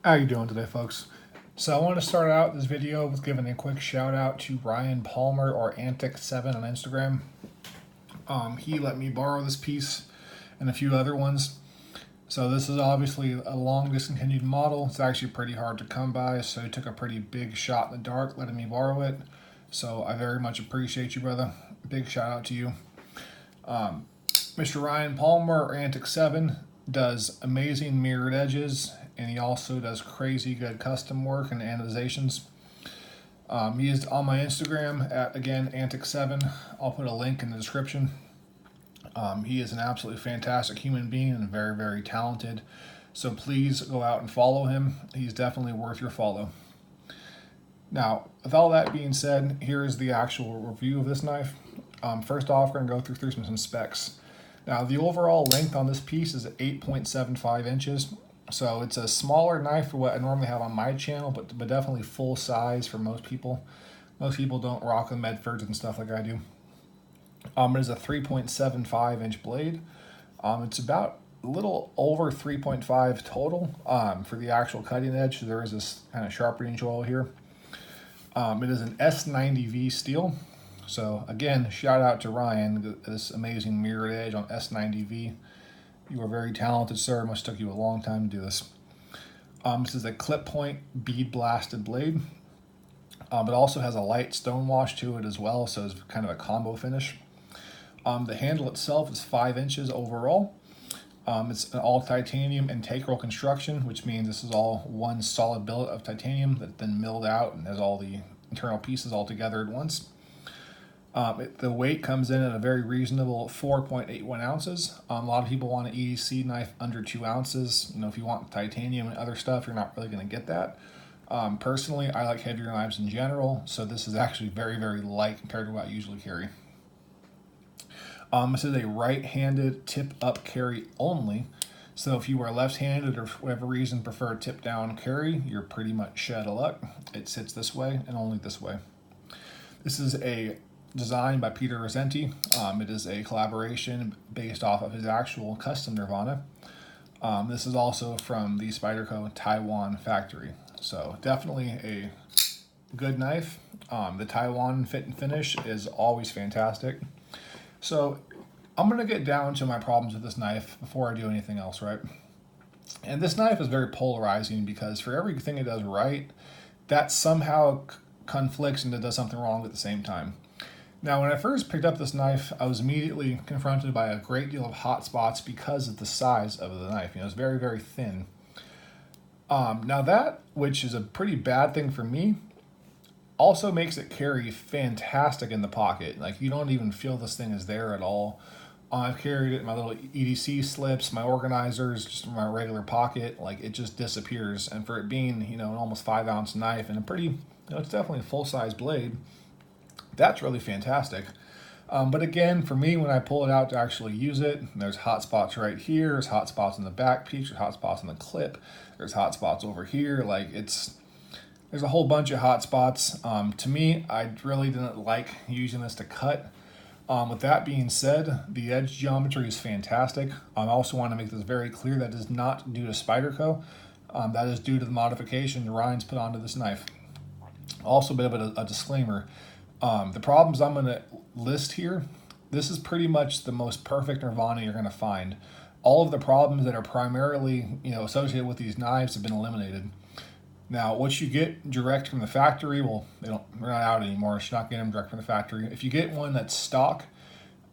How you doing today, folks? So I want to start out this video with giving a quick shout out to Ryan Palmer or Antic7 on Instagram. He let me borrow this piece and a few other ones. So this is obviously a long discontinued model. It's actually pretty hard to come by, so he took a pretty big shot in the dark letting me borrow it. So I very much appreciate you, brother. Big shout out to you. Mr. Ryan Palmer or Antic7 does amazing mirrored edges, and he also does crazy good custom work and anodizations. He is on my Instagram at, again, Antic7. I'll put a link in the description. He is an absolutely fantastic human being and very, very talented. So please go out and follow him. He's definitely worth your follow. Now, with all that being said, here is the actual review of this knife. First off, we're going to go through some specs. Now, the overall length on this piece is 8.75 inches. So it's a smaller knife for what I normally have on my channel, but definitely full size for most people. Most people don't rock the Medfords and stuff like I do. It is a 3.75 inch blade. It's about a little over 3.5 total for the actual cutting edge. So there is this kind of sharpening tool here. It is an S90V steel. So again, shout out to Ryan, this amazing mirrored edge on S90V. You are very talented, sir. Must took you a long time to do this. This is a clip point bead blasted blade. It also has a light stone wash to it as well, so it's kind of a combo finish. The handle itself is 5 inches overall. It's an all titanium integral construction, which means this is all one solid billet of titanium that's been milled out and has all the internal pieces all together at once. The weight comes in at a very reasonable 4.81 ounces. A lot of people want an EDC knife under 2 ounces. You know, if you want titanium and other stuff, you're not really going to get that. Personally, I like heavier knives in general, so this is actually very, very light compared to what I usually carry. This is a right-handed tip-up carry only. So if you are left-handed or for whatever reason prefer a tip-down carry, you're pretty much shed of luck. It sits this way and only this way. This is a designed by Peter Rosenti. It is a collaboration based off of his actual custom Nirvana. This is also from the Spyderco Taiwan factory. So definitely a good knife. The Taiwan fit and finish is always fantastic. So I'm going to get down to my problems with this knife before I do anything else, right? And this knife is very polarizing because for everything it does right, that somehow conflicts and it does something wrong at the same time. Now, when I first picked up this knife, I was immediately confronted by a great deal of hot spots because of the size of the knife. You know, it's very, very thin. Now that, which is a pretty bad thing for me, also makes it carry fantastic in the pocket. Like, you don't even feel this thing is there at all. I've carried it in my little EDC slips, my organizers, just in my regular pocket. Like, it just disappears. And for it being, you know, an almost 5 ounce knife and a pretty, you know, it's definitely a full size blade, that's really fantastic. But again, for me, when I pull it out to actually use it, there's hot spots right here, there's hot spots in the back piece, there's hot spots in the clip, there's hot spots over here. Like, there's a whole bunch of hot spots. To me, I really didn't like using this to cut. With that being said, the edge geometry is fantastic. I also want to make this very clear that is not due to Spyderco. That is due to the modification Ryan's put onto this knife. Also, a bit of a disclaimer. The problems I'm going to list here, this is pretty much the most perfect Nirvana you're going to find. All of the problems that are primarily, you know, associated with these knives have been eliminated. Now, what you get direct from the factory, well, they're not out anymore, so you're not getting them direct from the factory. If you get one that's stock,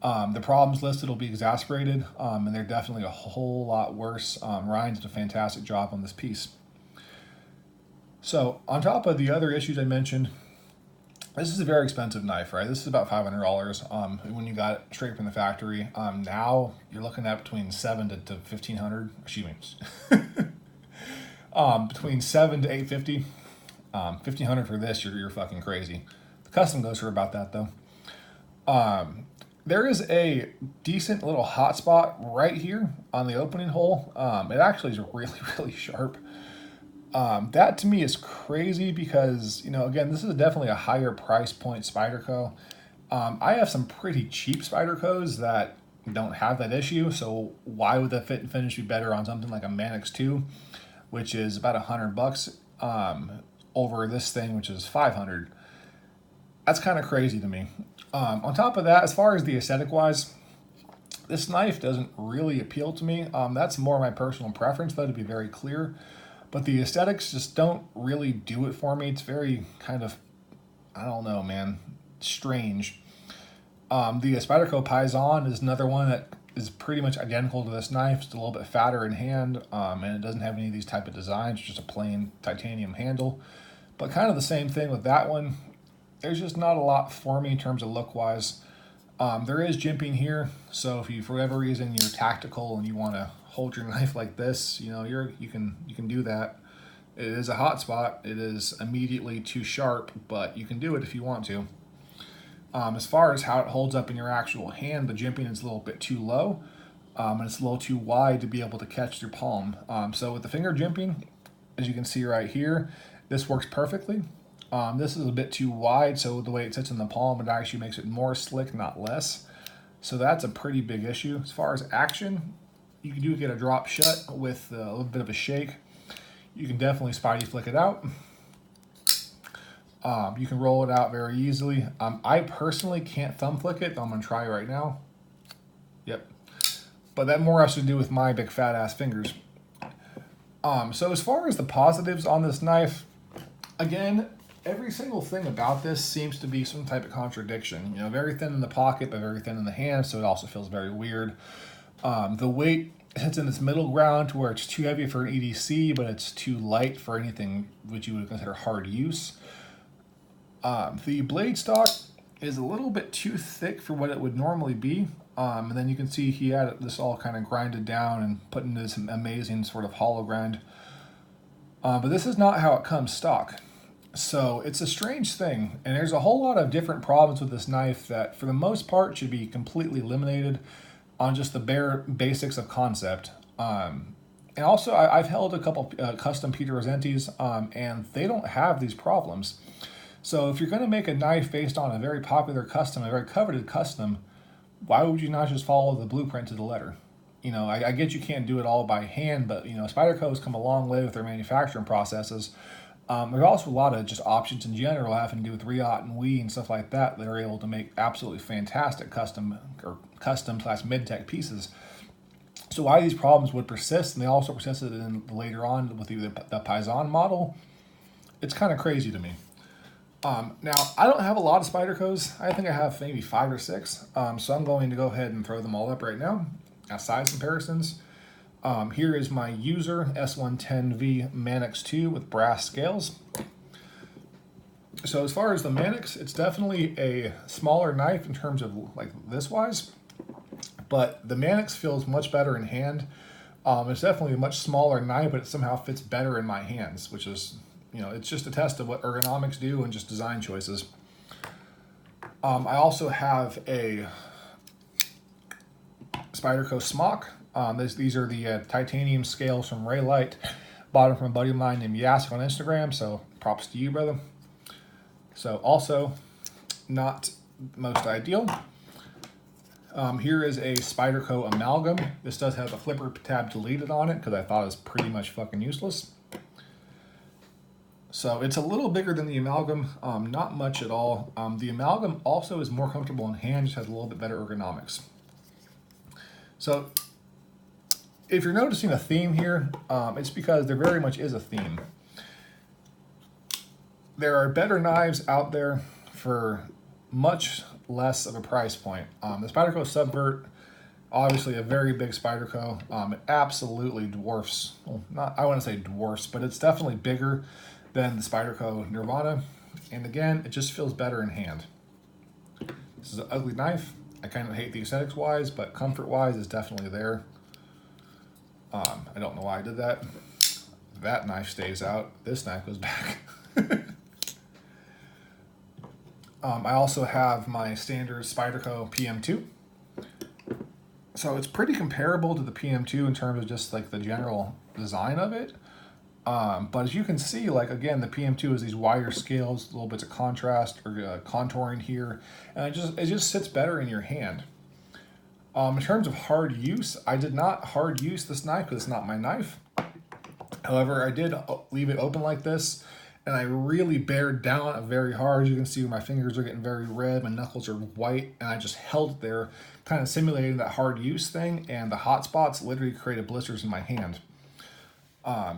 the problems listed will be exacerbated, and they're definitely a whole lot worse. Ryan's did a fantastic job on this piece. So, on top of the other issues I mentioned, this is a very expensive knife, right? This is about $500 when you got it straight from the factory. Now you're looking at between $700 to $1,500. Excuse me, between $700 to $850. $1,500 for this, you're fucking crazy. The custom goes for about that though. There is a decent little hot spot right here on the opening hole. It actually is really, really sharp. That to me is crazy because, you know, again, this is definitely a higher price point Spyderco. I have some pretty cheap Spydercos that don't have that issue, so why would the fit and finish be better on something like a Manix 2? which is about $100 over this thing, which is 500. That's kind of crazy to me. On top of that, as far as the aesthetic wise, this knife doesn't really appeal to me. That's more my personal preference, though, to be very clear. But the aesthetics just don't really do it for me. It's very kind of, I don't know, man, strange. The Spyderco Paisan is another one that is pretty much identical to this knife. It's a little bit fatter in hand, and it doesn't have any of these type of designs, just a plain titanium handle. But kind of the same thing with that one. There's just not a lot for me in terms of look-wise. There is jimping here, so if you, for whatever reason, you're tactical and you want to hold your knife like this, you know, you can do that. It is a hot spot. It is immediately too sharp, but you can do it if you want to. As far as how it holds up in your actual hand, the jimping is a little bit too low, and it's a little too wide to be able to catch your palm. So with the finger jimping, as you can see right here, this works perfectly. This is a bit too wide, so the way it sits in the palm, it actually makes it more slick, not less. So that's a pretty big issue. As far as action, you do get a drop shut with a little bit of a shake. You can definitely Spidey flick it out. You can roll it out very easily. I personally can't thumb flick it. I'm going to try right now. Yep. But that more has to do with my big fat ass fingers. So as far as the positives on this knife, again, every single thing about this seems to be some type of contradiction. You know, very thin in the pocket, but very thin in the hand, so it also feels very weird. The weight hits in this middle ground to where it's too heavy for an EDC, but it's too light for anything which you would consider hard use. The blade stock is a little bit too thick for what it would normally be. And then you can see he had this all kind of grinded down and put into this amazing sort of hollow grind. But this is not how it comes stock. So it's a strange thing. And there's a whole lot of different problems with this knife that for the most part should be completely eliminated on just the bare basics of concept. And also I've held a couple custom Peter Rosentis, and they don't have these problems. So if you're going to make a knife based on a very popular custom, a very coveted custom, why would you not just follow the blueprint to the letter? You know, I get you can't do it all by hand, but, you know, Spyderco has come a long way with their manufacturing processes. There's also a lot of just options in general having to do with Riot and Wii and stuff like that that are able to make absolutely fantastic custom / mid-tech pieces. So why these problems would persist, and they also persisted in later on with the Paisan model, it's kind of crazy to me. Now, I don't have a lot of Spydercos. I think I have maybe 5 or 6. So I'm going to go ahead and throw them all up right now. Size comparisons. Here is my user S110V Manix 2 with brass scales. So as far as the Manix, it's definitely a smaller knife in terms of like this wise, but the Manix feels much better in hand. It's definitely a much smaller knife, but it somehow fits better in my hands, which is, you know, it's just a test of what ergonomics do and just design choices. I also have a Spyderco Smock. These are the titanium scales from Raylight. Bought them from a buddy of mine named Yask on Instagram, so props to you, brother. So also not most ideal. Here is a Spyderco Amalgam. This does have the flipper tab deleted on it because I thought it was pretty much fucking useless. So it's a little bigger than the Amalgam, not much at all. The Amalgam also is more comfortable in hand, just has a little bit better ergonomics. So if you're noticing a theme here, it's because there very much is a theme. There are better knives out there for much less of a price point. The Spyderco Subvert, obviously a very big Spyderco. It absolutely dwarfs, well, not, I wouldn't say dwarfs, but it's definitely bigger than the Spyderco Nirvana. And again, it just feels better in hand. This is an ugly knife. I kind of hate the aesthetics wise, but comfort wise is definitely there. I don't know why I did that. That knife stays out. This knife goes back. I also have my standard Spyderco PM2. So it's pretty comparable to the PM2 in terms of just like the general design of it. But as you can see, like again, the PM2 is these wider scales, little bits of contrast or contouring here, and it just sits better in your hand. In terms of hard use, I did not hard use this knife because it's not my knife. However, I did leave it open like this, and I really bared down it very hard. You can see my fingers are getting very red, my knuckles are white, and I just held it there, kind of simulating that hard use thing, and the hot spots literally created blisters in my hand.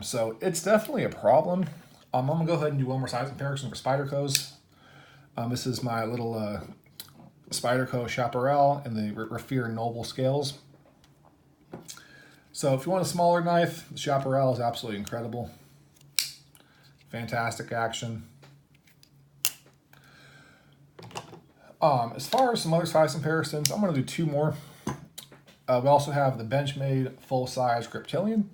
So it's definitely a problem. I'm gonna go ahead and do one more size comparison for Spyderco's. This is my little Spyderco Chaparral in the Raffir Noble scales. So if you want a smaller knife, the Chaparral is absolutely incredible. Fantastic action. As far as some other size comparisons, I'm going to do two more. We also have the Benchmade full-size Griptilian.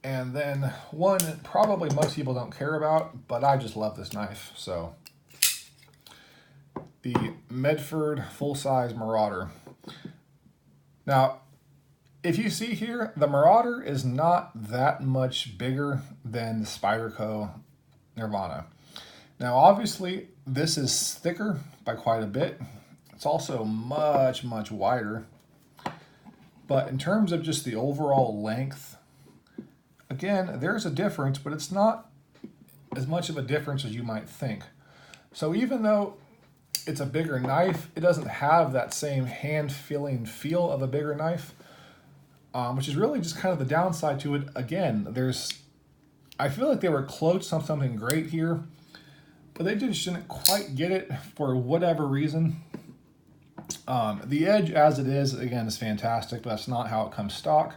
And then one probably most people don't care about, but I just love this knife. So the Medford full-size Marauder. Now, if you see here, the Marauder is not that much bigger than the Spyderco Nirvana. Now, obviously, this is thicker by quite a bit. It's also much, much wider. But in terms of just the overall length, again, there's a difference, but it's not as much of a difference as you might think. So even though it's a bigger knife, it doesn't have that same hand-feeling feel of a bigger knife. Which is really just kind of the downside to it. Again, I feel like they were close on something great here, but they just didn't quite get it for whatever reason. The edge as it is, again, is fantastic, but that's not how it comes stock.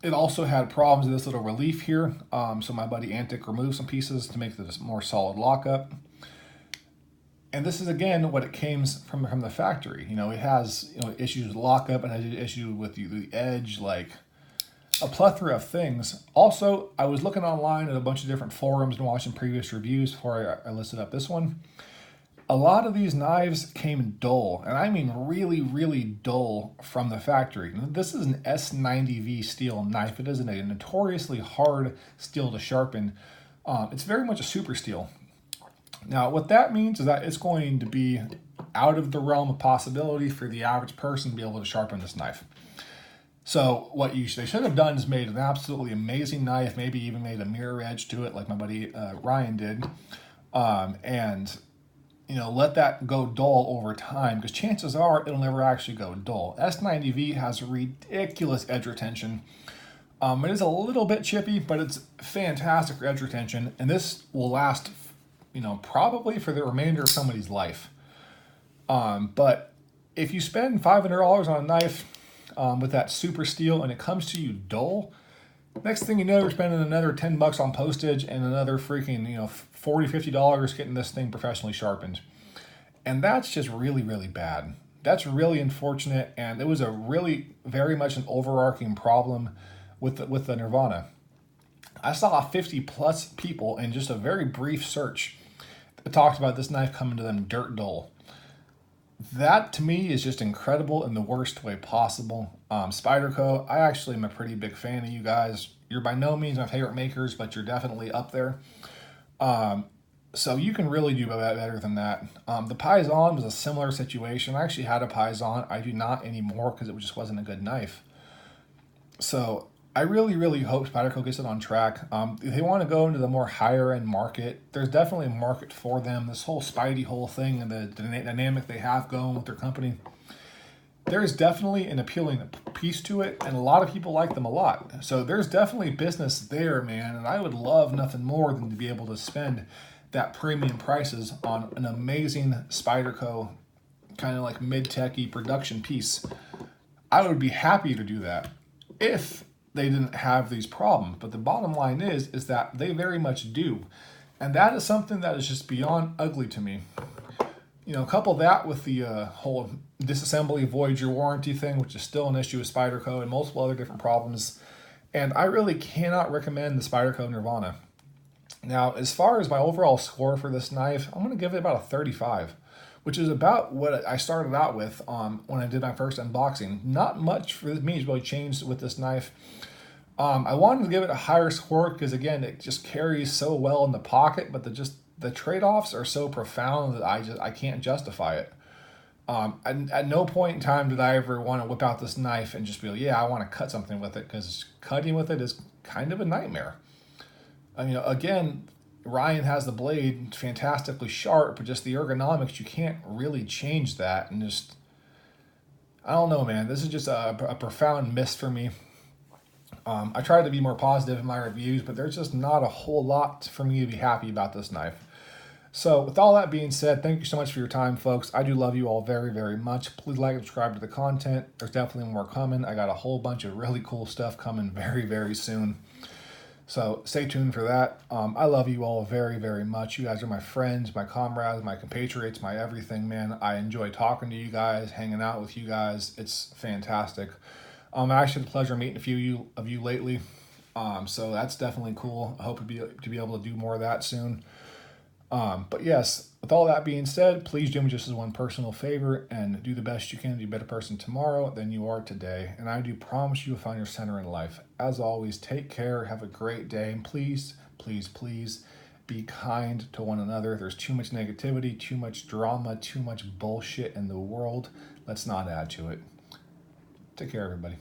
It also had problems with this little relief here, so my buddy Antic removed some pieces to make this more solid lockup. And this is, again, what it came from the factory. It has issues with lockup, and has issue with the edge, like a plethora of things. Also, I was looking online at a bunch of different forums and watching previous reviews before I listed up this one. A lot of these knives came dull, and I mean really, really dull from the factory. This is an S90V steel knife. It isn't a notoriously hard steel to sharpen. It's very much a super steel. Now, what that means is that it's going to be out of the realm of possibility for the average person to be able to sharpen this knife. So what they should have done is made an absolutely amazing knife, maybe even made a mirror edge to it like my buddy Ryan did, and let that go dull over time, because chances are it'll never actually go dull. S90V has ridiculous edge retention. It is a little bit chippy, but it's fantastic edge retention, and this will last probably for the remainder of somebody's life. But if you spend $500 on a knife with that super steel and it comes to you dull, next thing you know, you're spending another $10 on postage and another freaking $40, $50 getting this thing professionally sharpened. And that's just really, really bad. That's really unfortunate, and it was a really very much an overarching problem with the Nirvana. I saw 50 plus people in just a very brief search that talked about this knife coming to them dirt dull. That to me is just incredible in the worst way possible. Spyderco, I actually am a pretty big fan of you guys. You're by no means my favorite makers, but you're definitely up there. So you can really do better than that. The Paisan was a similar situation. I actually had a Paisan. I do not anymore because it just wasn't a good knife. So I really, really hope Spyderco gets it on track. If they want to go into the more higher end market, there's definitely a market for them. This whole Spidey whole thing and the dynamic they have going with their company, there is definitely an appealing piece to it, and a lot of people like them a lot. So there's definitely business there, man, and I would love nothing more than to be able to spend that premium prices on an amazing Spyderco kind of like mid-techy production piece. I would be happy to do that if they didn't have these problems. But the bottom line is that they very much do. And that is something that is just beyond ugly to me. Couple that with the whole disassembly void your warranty thing, which is still an issue with Spyderco and multiple other different problems. And I really cannot recommend the Spyderco Nirvana. Now, as far as my overall score for this knife, I'm going to give it about a 35, which is about what I started out with when I did my first unboxing. Not much for me has really changed with this knife. I wanted to give it a higher score because, again, it just carries so well in the pocket, but the trade-offs are so profound that I can't justify it. At no point in time did I ever want to whip out this knife and just be like, yeah, I want to cut something with it, because cutting with it is kind of a nightmare. I mean, again, Ryan has the blade fantastically sharp, but just the ergonomics, you can't really change that. And just, I don't know, man. This is just a profound miss for me. I tried to be more positive in my reviews, but there's just not a whole lot for me to be happy about this knife. So, with all that being said, thank you so much for your time, folks. I do love you all very, very much. Please like and subscribe to the content. There's definitely more coming. I got a whole bunch of really cool stuff coming very, very soon. So, stay tuned for that. I love you all very, very much. You guys are my friends, my comrades, my compatriots, my everything, man. I enjoy talking to you guys, hanging out with you guys. It's fantastic. I actually had the pleasure of meeting a few of you lately. So that's definitely cool. I hope to be able to do more of that soon. But yes, with all that being said, please do me just as one personal favor and do the best you can to be a better person tomorrow than you are today. And I do promise you will find your center in life. As always, take care, have a great day, and please, please, please be kind to one another. There's too much negativity, too much drama, too much bullshit in the world. Let's not add to it. Take care, everybody.